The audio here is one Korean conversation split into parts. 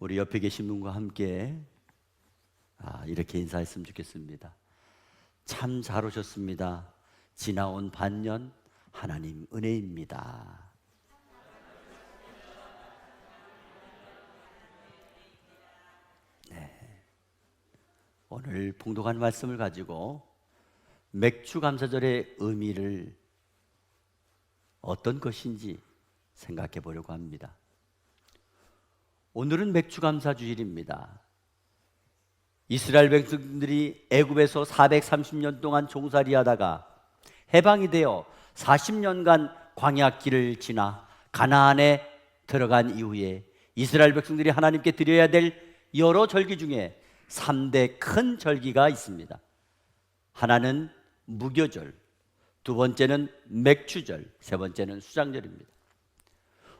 우리 옆에 계신 분과 함께 이렇게 인사했으면 좋겠습니다. 참 잘 오셨습니다. 지나온 반년 하나님 은혜입니다. 오늘 봉독한 말씀을 가지고 맥주 감사절의 의미를 어떤 것인지 생각해 보려고 합니다. 오늘은 맥주 감사 주일입니다. 이스라엘 백성들이 애굽에서 430년 동안 종살이하다가 해방이 되어 40년간 광야길을 지나 가나안에 들어간 이후에 이스라엘 백성들이 하나님께 드려야 될 여러 절기 중에 3대 큰 절기가 있습니다. 하나는 무교절, 두 번째는 맥주절, 세 번째는 수장절입니다.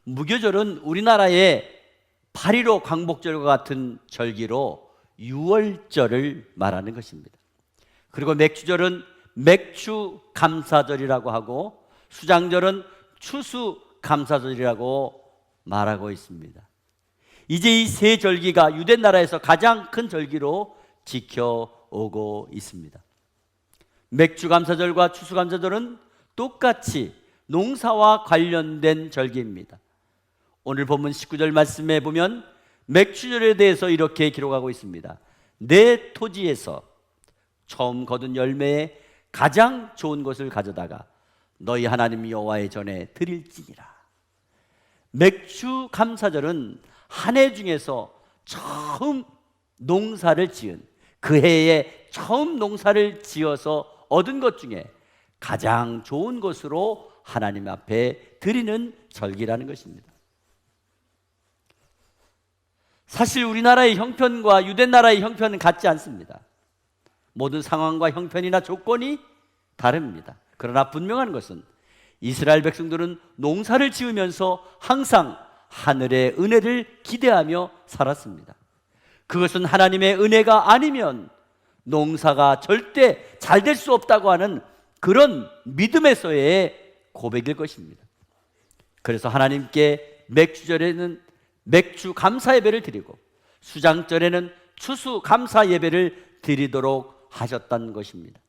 무교절은 우리나라의 8.15 광복절과 같은 절기로 유월절을 말하는 것입니다. 그리고 맥주절은 맥주 감사절이라고 하고 수장절은 추수 감사절이라고 말하고 있습니다. 이제 이 세 절기가 유대 나라에서 가장 큰 절기로 지켜오고 있습니다. 맥주 감사절과 추수 감사절은 똑같이 농사와 관련된 절기입니다. 오늘 본문 19절 말씀에 보면 맥주절에 대해서 이렇게 기록하고 있습니다. 내 토지에서 처음 거둔 열매에 가장 좋은 것을 가져다가 너희 하나님 여호와의 전에 드릴지니라. 맥주 감사절은 한 해 중에서 처음 농사를 지은, 그 해에 처음 농사를 지어서 얻은 것 중에 가장 좋은 것으로 하나님 앞에 드리는 절기라는 것입니다. 사실 우리나라의 형편과 유대 나라의 형편은 같지 않습니다. 모든 상황과 형편이나 조건이 다릅니다. 그러나 분명한 것은 이스라엘 백성들은 농사를 지으면서 항상 하늘의 은혜를 기대하며 살았습니다. 그것은 하나님의 은혜가 아니면 농사가 절대 잘 될 수 없다고 하는 그런 믿음에서의 고백일 것입니다. 그래서 하나님께 맥주절에는 맥주 감사 예배를 드리고 수장절에는 추수 감사 예배를 드리도록 하셨다는 것입니다.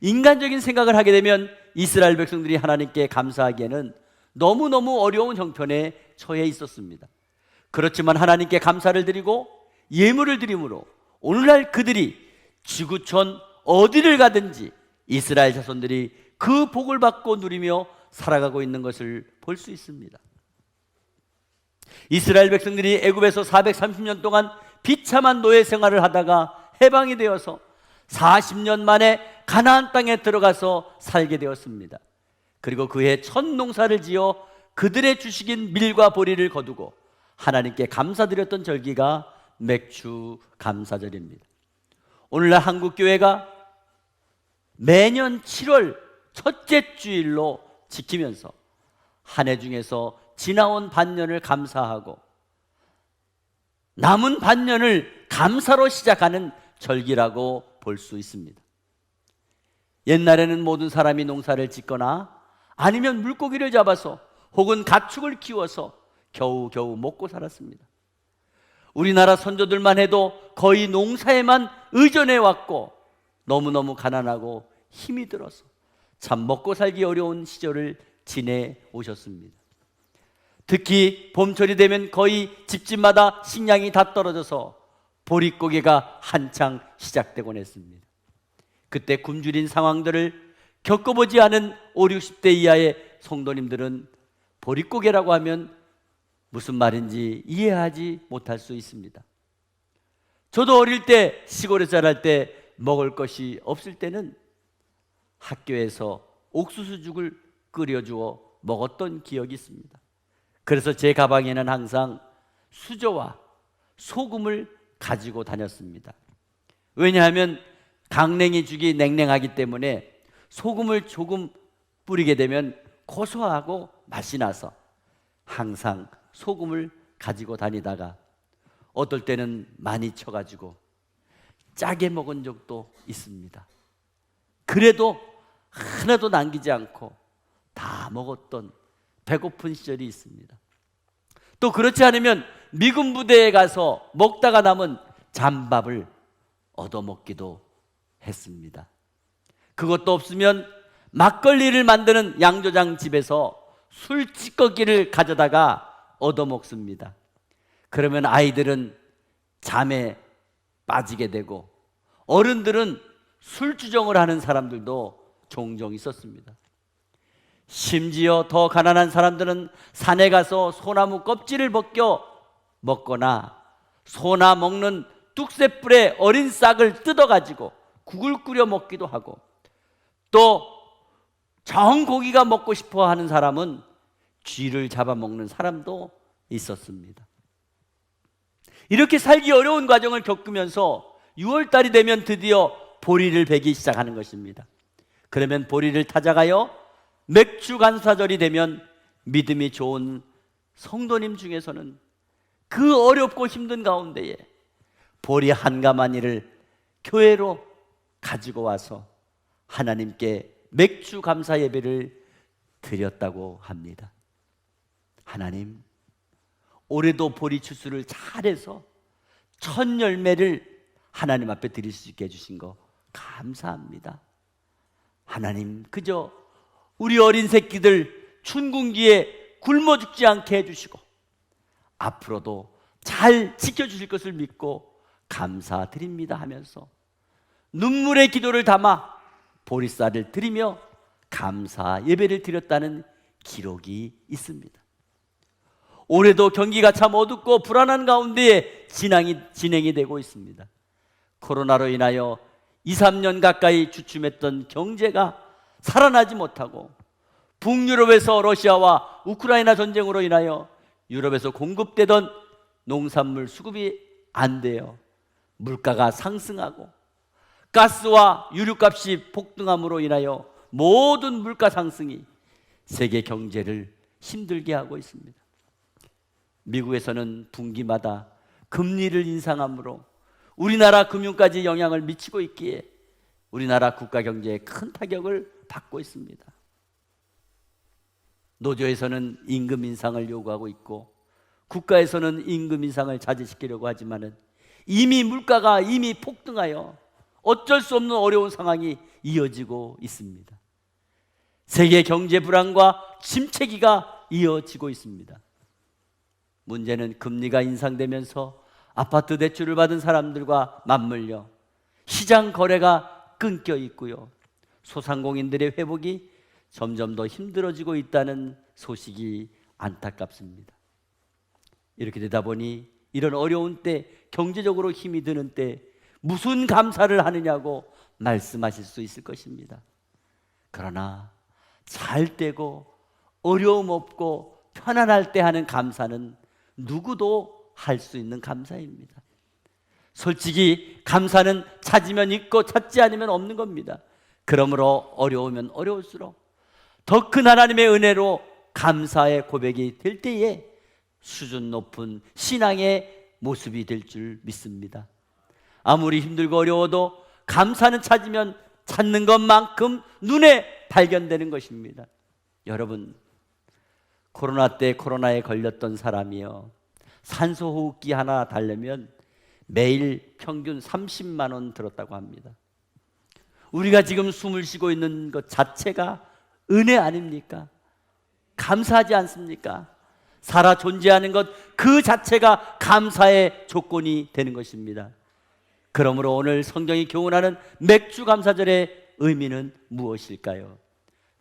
인간적인 생각을 하게 되면 이스라엘 백성들이 하나님께 감사하기에는 너무너무 어려운 형편에 처해 있었습니다. 그렇지만 하나님께 감사를 드리고 예물을 드림으로 오늘날 그들이 지구촌 어디를 가든지 이스라엘 자손들이 그 복을 받고 누리며 살아가고 있는 것을 볼 수 있습니다. 이스라엘 백성들이 애굽에서 430년 동안 비참한 노예 생활을 하다가 해방이 되어서 40년 만에 가나안 땅에 들어가서 살게 되었습니다. 그리고 그해 첫 농사를 지어 그들의 주식인 밀과 보리를 거두고 하나님께 감사드렸던 절기가 맥주 감사절입니다. 오늘날 한국교회가 매년 7월 첫째 주일로 지키면서 한 해 중에서 지나온 반년을 감사하고 남은 반년을 감사로 시작하는 절기라고 볼 수 있습니다. 옛날에는 모든 사람이 농사를 짓거나 아니면 물고기를 잡아서 혹은 가축을 키워서 겨우겨우 먹고 살았습니다. 우리나라 선조들만 해도 거의 농사에만 의존해 왔고 너무너무 가난하고 힘이 들어서 참 먹고 살기 어려운 시절을 지내 오셨습니다. 특히 봄철이 되면 거의 집집마다 식량이 다 떨어져서 보릿고개가 한창 시작되곤 했습니다. 그때 굶주린 상황들을 겪어보지 않은 5, 60대 이하의 성도님들은 보릿고개라고 하면 무슨 말인지 이해하지 못할 수 있습니다. 저도 어릴 때 시골에 자랄 때 먹을 것이 없을 때는 학교에서 옥수수죽을 끓여주어 먹었던 기억이 있습니다. 그래서 제 가방에는 항상 수저와 소금을 가지고 다녔습니다. 왜냐하면 강냉이 죽이 냉랭하기 때문에 소금을 조금 뿌리게 되면 고소하고 맛이 나서 항상 소금을 가지고 다니다가 어떨 때는 많이 쳐가지고 짜게 먹은 적도 있습니다. 그래도 하나도 남기지 않고 다 먹었던 배고픈 시절이 있습니다. 또 그렇지 않으면 미군 부대에 가서 먹다가 남은 잠밥을 얻어먹기도 했습니다. 그것도 없으면 막걸리를 만드는 양조장 집에서 술 찌꺼기를 가져다가 얻어먹습니다. 그러면 아이들은 잠에 빠지게 되고 어른들은 술주정을 하는 사람들도 종종 있었습니다. 심지어 더 가난한 사람들은 산에 가서 소나무 껍질을 벗겨 먹거나 소나 먹는 뚝새뿔의 어린 싹을 뜯어가지고 국을 끓여 먹기도 하고, 또 정고기가 먹고 싶어 하는 사람은 쥐를 잡아먹는 사람도 있었습니다. 이렇게 살기 어려운 과정을 겪으면서 6월달이 되면 드디어 보리를 베기 시작하는 것입니다. 그러면 보리를 타작하여 맥주 감사절이 되면 믿음이 좋은 성도님 중에서는 그 어렵고 힘든 가운데에 보리 한 가마니를 교회로 가지고 와서 하나님께 맥주 감사 예배를 드렸다고 합니다. 하나님, 올해도 보리 추수를 잘해서 첫 열매를 하나님 앞에 드릴 수 있게 해주신 거 감사합니다. 하나님, 그저 우리 어린 새끼들 춘궁기에 굶어 죽지 않게 해주시고 앞으로도 잘 지켜주실 것을 믿고 감사드립니다 하면서 눈물의 기도를 담아 보리쌀을 드리며 감사 예배를 드렸다는 기록이 있습니다. 올해도 경기가 참 어둡고 불안한 가운데에 진행이 되고 있습니다. 코로나로 인하여 2, 3년 가까이 주춤했던 경제가 살아나지 못하고, 북유럽에서 러시아와 우크라이나 전쟁으로 인하여 유럽에서 공급되던 농산물 수급이 안 돼요. 물가가 상승하고 가스와 유류값이 폭등함으로 인하여 모든 물가 상승이 세계 경제를 힘들게 하고 있습니다. 미국에서는 분기마다 금리를 인상함으로 우리나라 금융까지 영향을 미치고 있기에 우리나라 국가 경제에 큰 타격을 받고 있습니다. 노조에서는 임금 인상을 요구하고 있고 국가에서는 임금 인상을 자제시키려고 하지만은 이미 물가가 이미 폭등하여 어쩔 수 없는 어려운 상황이 이어지고 있습니다. 세계 경제 불안과 침체기가 이어지고 있습니다. 문제는 금리가 인상되면서 아파트 대출을 받은 사람들과 맞물려 시장 거래가 끊겨 있고요, 소상공인들의 회복이 점점 더 힘들어지고 있다는 소식이 안타깝습니다. 이렇게 되다 보니 이런 어려운 때, 경제적으로 힘이 드는 때 무슨 감사를 하느냐고 말씀하실 수 있을 것입니다. 그러나 잘 되고 어려움 없고 편안할 때 하는 감사는 누구도 할 수 있는 감사입니다. 솔직히 감사는 찾으면 있고 찾지 않으면 없는 겁니다. 그러므로 어려우면 어려울수록 더 큰 하나님의 은혜로 감사의 고백이 될 때에 수준 높은 신앙의 모습이 될 줄 믿습니다. 아무리 힘들고 어려워도 감사는 찾으면 찾는 것만큼 눈에 발견되는 것입니다. 여러분, 코로나 때 코로나에 걸렸던 사람이요, 산소호흡기 하나 달려면 매일 평균 30만 원 들었다고 합니다. 우리가 지금 숨을 쉬고 있는 것 자체가 은혜 아닙니까? 감사하지 않습니까? 살아 존재하는 것 그 자체가 감사의 조건이 되는 것입니다. 그러므로 오늘 성경이 교훈하는 맥주 감사절의 의미는 무엇일까요?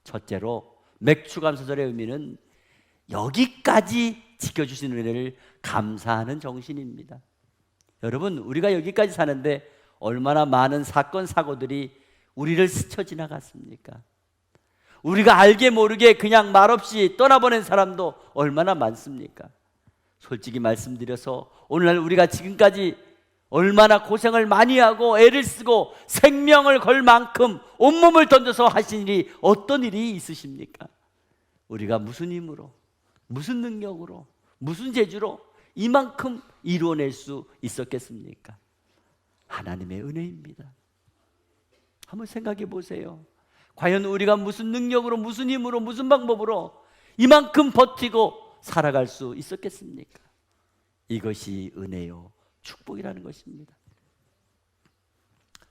첫째로, 맥주 감사절의 의미는 여기까지 지켜주신 은혜를 감사하는 정신입니다. 여러분, 우리가 여기까지 사는데 얼마나 많은 사건 사고들이 우리를 스쳐 지나갔습니까? 우리가 알게 모르게 그냥 말없이 떠나보낸 사람도 얼마나 많습니까? 솔직히 말씀드려서 오늘날 우리가 지금까지 얼마나 고생을 많이 하고 애를 쓰고 생명을 걸 만큼 온몸을 던져서 하신 일이 어떤 일이 있으십니까? 우리가 무슨 힘으로, 무슨 능력으로, 무슨 재주로 이만큼 이루어낼 수 있었겠습니까? 하나님의 은혜입니다. 한번 생각해 보세요. 과연 우리가 무슨 능력으로, 무슨 힘으로, 무슨 방법으로 이만큼 버티고 살아갈 수 있었겠습니까? 이것이 은혜요 축복이라는 것입니다.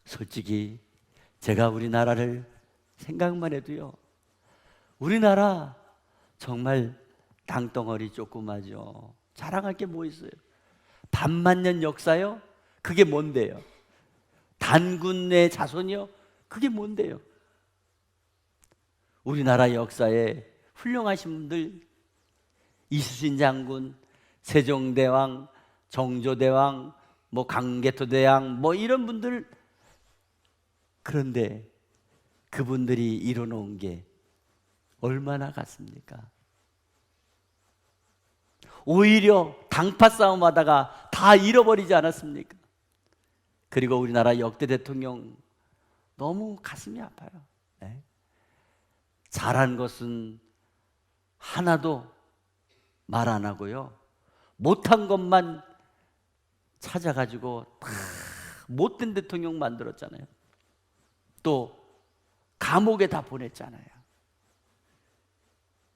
솔직히 제가 우리나라를 생각만 해도요, 우리나라 정말 땅덩어리 조그마죠. 자랑할 게 뭐 있어요? 반만년 역사요? 그게 뭔데요? 단군의 자손이요? 그게 뭔데요? 우리나라 역사에 훌륭하신 분들, 이수신 장군, 세종대왕, 정조대왕, 뭐 강개토대왕, 뭐 이런 분들, 그런데 그분들이 이뤄놓은 게 얼마나 같습니까? 오히려 당파 싸움하다가 다 잃어버리지 않았습니까? 그리고 우리나라 역대 대통령 너무 가슴이 아파요. 네? 잘한 것은 하나도 말 안 하고요, 못한 것만 찾아가지고 다 못된 대통령 만들었잖아요. 또 감옥에 다 보냈잖아요.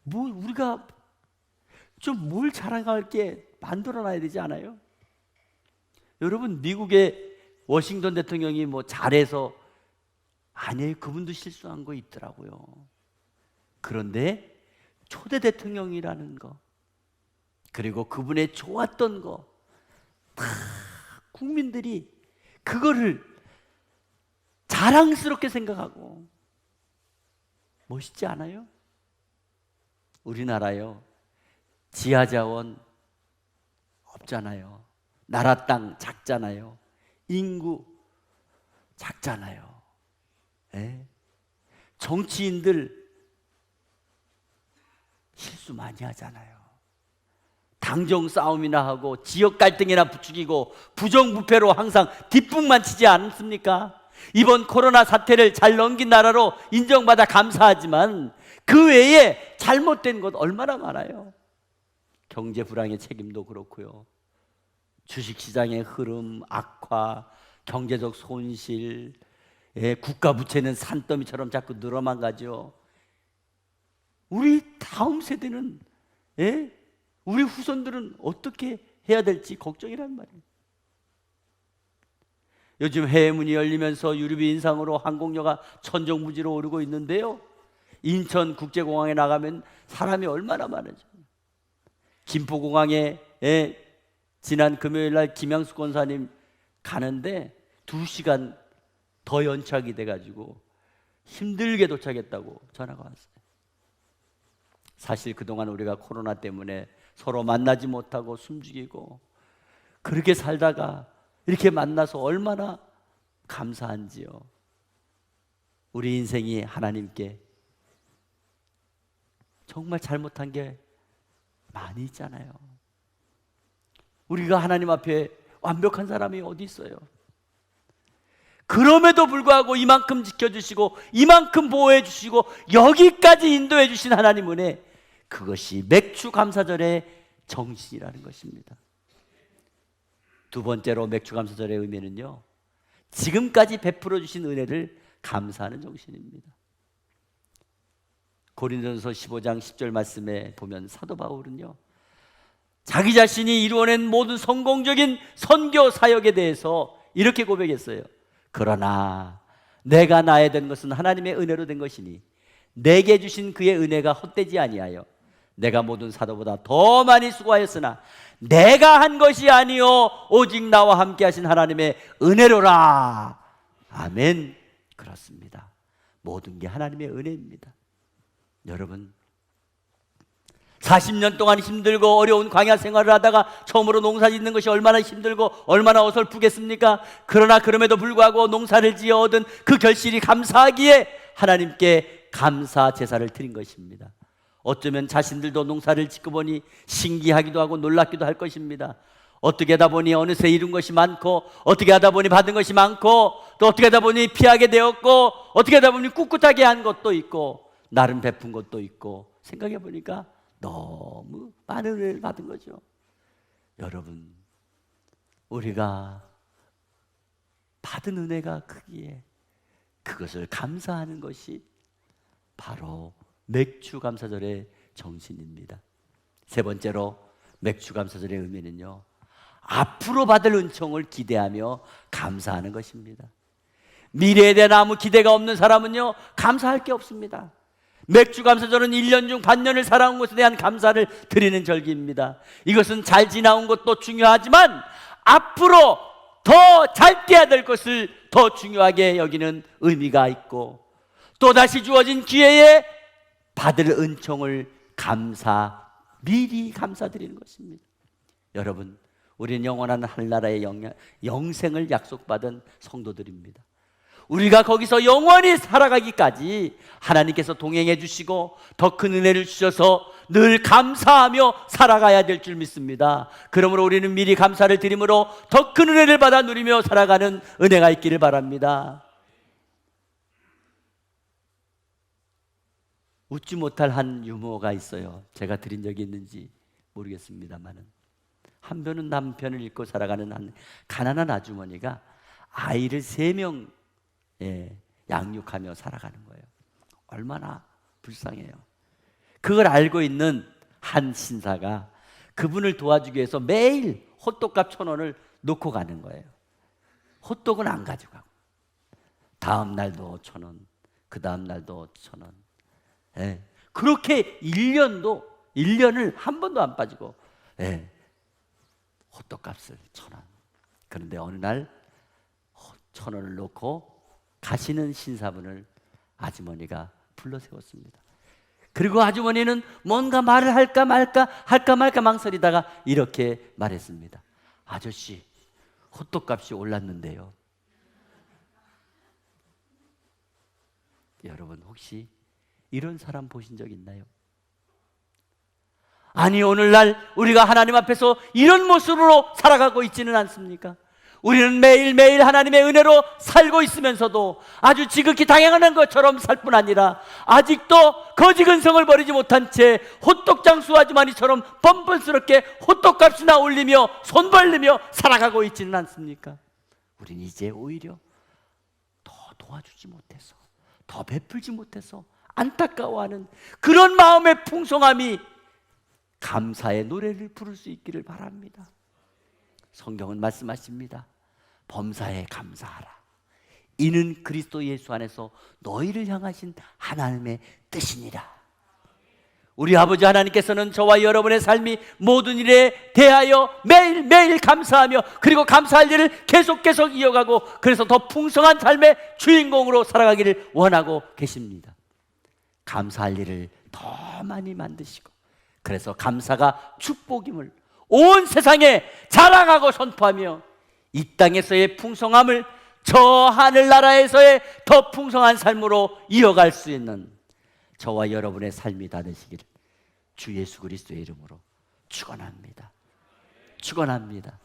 뭐 우리가 좀 뭘 자랑할 게 만들어놔야 되지 않아요? 여러분, 미국의 워싱턴 대통령이 뭐 잘해서, 아니에요. 그분도 실수한 거 있더라고요. 그런데 초대 대통령이라는 거, 그리고 그분의 좋았던 거, 다 국민들이 그거를 자랑스럽게 생각하고, 멋있지 않아요? 우리나라요, 지하자원 없잖아요. 나라 땅 작잖아요. 인구 작잖아요. 예? 정치인들 실수 많이 하잖아요. 당정 싸움이나 하고 지역 갈등이나 부추기고 부정부패로 항상 뒷북만 치지 않습니까? 이번 코로나 사태를 잘 넘긴 나라로 인정받아 감사하지만 그 외에 잘못된 것 얼마나 많아요. 경제 불황의 책임도 그렇고요, 주식시장의 흐름 악화, 경제적 손실, 국가 부채는 산더미처럼 자꾸 늘어만 가죠. 우리 다음 세대는, 우리 후손들은 어떻게 해야 될지 걱정이란 말이에요. 요즘 해외 문이 열리면서 유류비 인상으로 항공료가 천정부지로 오르고 있는데요, 인천국제공항에 나가면 사람이 얼마나 많아져요. 김포공항에 지난 금요일 날 김양수 권사님 가는데 2시간 더 연착이 돼가지고 힘들게 도착했다고 전화가 왔어요. 사실 그동안 우리가 코로나 때문에 서로 만나지 못하고 숨죽이고 그렇게 살다가 이렇게 만나서 얼마나 감사한지요. 우리 인생이 하나님께 정말 잘못한 게 많이 있잖아요. 우리가 하나님 앞에 완벽한 사람이 어디 있어요? 그럼에도 불구하고 이만큼 지켜주시고 이만큼 보호해 주시고 여기까지 인도해 주신 하나님 은혜, 그것이 맥주 감사절의 정신이라는 것입니다. 두 번째로 맥주 감사절의 의미는요, 지금까지 베풀어 주신 은혜를 감사하는 정신입니다. 고린도전서 15장 10절 말씀에 보면 사도 바울은요, 자기 자신이 이루어낸 모든 성공적인 선교 사역에 대해서 이렇게 고백했어요. 그러나 내가 나에 된 것은 하나님의 은혜로 된 것이니 내게 주신 그의 은혜가 헛되지 아니하여 내가 모든 사도보다 더 많이 수고하였으나 내가 한 것이 아니요 오직 나와 함께 하신 하나님의 은혜로라. 아멘. 그렇습니다. 모든 게 하나님의 은혜입니다. 여러분, 40년 동안 힘들고 어려운 광야 생활을 하다가 처음으로 농사 짓는 것이 얼마나 힘들고 얼마나 어설프겠습니까? 그러나 그럼에도 불구하고 농사를 지어 얻은 그 결실이 감사하기에 하나님께 감사 제사를 드린 것입니다. 어쩌면 자신들도 농사를 짓고 보니 신기하기도 하고 놀랍기도 할 것입니다. 어떻게 하다 보니 어느새 이룬 것이 많고, 어떻게 하다 보니 받은 것이 많고, 또 어떻게 하다 보니 피하게 되었고, 어떻게 하다 보니 꿋꿋하게 한 것도 있고, 나름 베푼 것도 있고, 생각해 보니까 너무 많은 은혜를 받은 거죠. 여러분, 우리가 받은 은혜가 크기에 그것을 감사하는 것이 바로 맥주 감사절의 정신입니다. 세 번째로 맥주 감사절의 의미는요, 앞으로 받을 은총을 기대하며 감사하는 것입니다. 미래에 대한 아무 기대가 없는 사람은요, 감사할 게 없습니다. 맥주 감사절은 1년 중 반년을 살아온 것에 대한 감사를 드리는 절기입니다. 이것은 잘 지나온 것도 중요하지만 앞으로 더 잘 돼야 될 것을 더 중요하게 여기는 의미가 있고, 또다시 주어진 기회에 받을 은총을 미리 감사드리는 것입니다. 여러분, 우리는 영원한 하늘나라의 영생을 약속받은 성도들입니다. 우리가 거기서 영원히 살아가기까지 하나님께서 동행해 주시고 더 큰 은혜를 주셔서 늘 감사하며 살아가야 될 줄 믿습니다. 그러므로 우리는 미리 감사를 드림으로 더 큰 은혜를 받아 누리며 살아가는 은혜가 있기를 바랍니다. 웃지 못할 한 유머가 있어요. 제가 드린 적이 있는지 모르겠습니다만은, 한 편은 남편을 잃고 살아가는 한 가난한 아주머니가 아이를 3명 양육하며 살아가는 거예요. 얼마나 불쌍해요. 그걸 알고 있는 한 신사가 그분을 도와주기 위해서 매일 호떡값 1,000원을 놓고 가는 거예요. 호떡은 안 가져가고, 다음 날도 1,000원, 그 다음 날도 1,000원. 그렇게 1년을 한 번도 안 빠지고 호떡값을 1,000원. 그런데 어느 날 1,000원을 놓고 가시는 신사분을 아주머니가 불러 세웠습니다. 그리고 아주머니는 뭔가 말을 할까 말까 망설이다가 이렇게 말했습니다. 아저씨, 호떡값이 올랐는데요. 여러분, 혹시 이런 사람 보신 적 있나요? 아니, 오늘날 우리가 하나님 앞에서 이런 모습으로 살아가고 있지는 않습니까? 우리는 매일매일 하나님의 은혜로 살고 있으면서도 아주 지극히 당연한 것처럼 살 뿐 아니라 아직도 거지근성을 버리지 못한 채 호떡장수 아주머니처럼 뻔뻔스럽게 호떡값이나 올리며 손 벌리며 살아가고 있지는 않습니까? 우린 이제 오히려 더 도와주지 못해서, 더 베풀지 못해서 안타까워하는 그런 마음의 풍성함이 감사의 노래를 부를 수 있기를 바랍니다. 성경은 말씀하십니다. 범사에 감사하라. 이는 그리스도 예수 안에서 너희를 향하신 하나님의 뜻이니라. 우리 아버지 하나님께서는 저와 여러분의 삶이 모든 일에 대하여 매일매일 감사하며, 그리고 감사할 일을 계속 이어가고, 그래서 더 풍성한 삶의 주인공으로 살아가기를 원하고 계십니다. 감사할 일을 더 많이 만드시고, 그래서 감사가 축복임을 온 세상에 자랑하고 선포하며 이 땅에서의 풍성함을 저 하늘나라에서의 더 풍성한 삶으로 이어갈 수 있는 저와 여러분의 삶이 다 되시기를 주 예수 그리스도의 이름으로 축원합니다. 축원합니다.